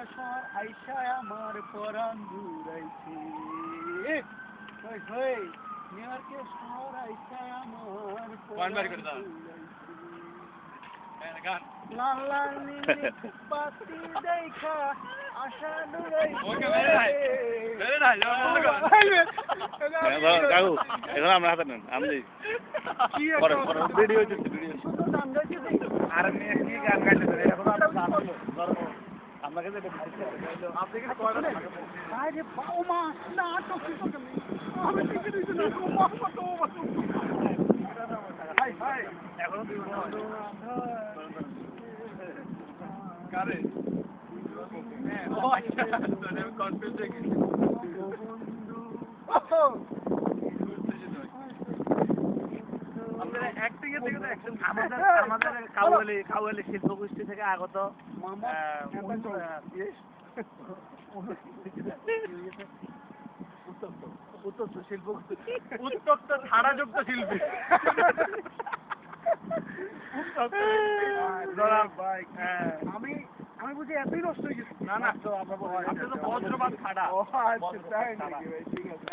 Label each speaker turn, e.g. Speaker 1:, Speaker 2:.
Speaker 1: শহর আইসা আমার পরাণ জুড়াইছে হই নিউ ইয়র্কের শহর আইসা আমার পরাণ জুড়াইছে লাল লাল নীল পাতি দেখা আশা
Speaker 2: কাকু এখন আমরা হাতে নেন আমি ভিডিও
Speaker 1: আর কি গান গাইতে এখন আপনাকে আপনি কি করেন আরে বাবা মা না তো কিছু নেই আমি টিকে দিছি না মা তো হাই হাই এখন দুই বন্ধু কারে ও আচ্ছা তোরে কনফিউজ হয়ে গেছি বন্ধু আমাদের অ্যাক্টিং এর থেকে অ্যাকশন আমাদের কাউয়ালি শিল্পগোষ্ঠী থেকে আগত উত্তপ্ত ধারাযুক্ত শিল্পী আমি বুঝি এতই নষ্ট হয়ে গেছি না না আপনি তো বজ্রপাত খাড়া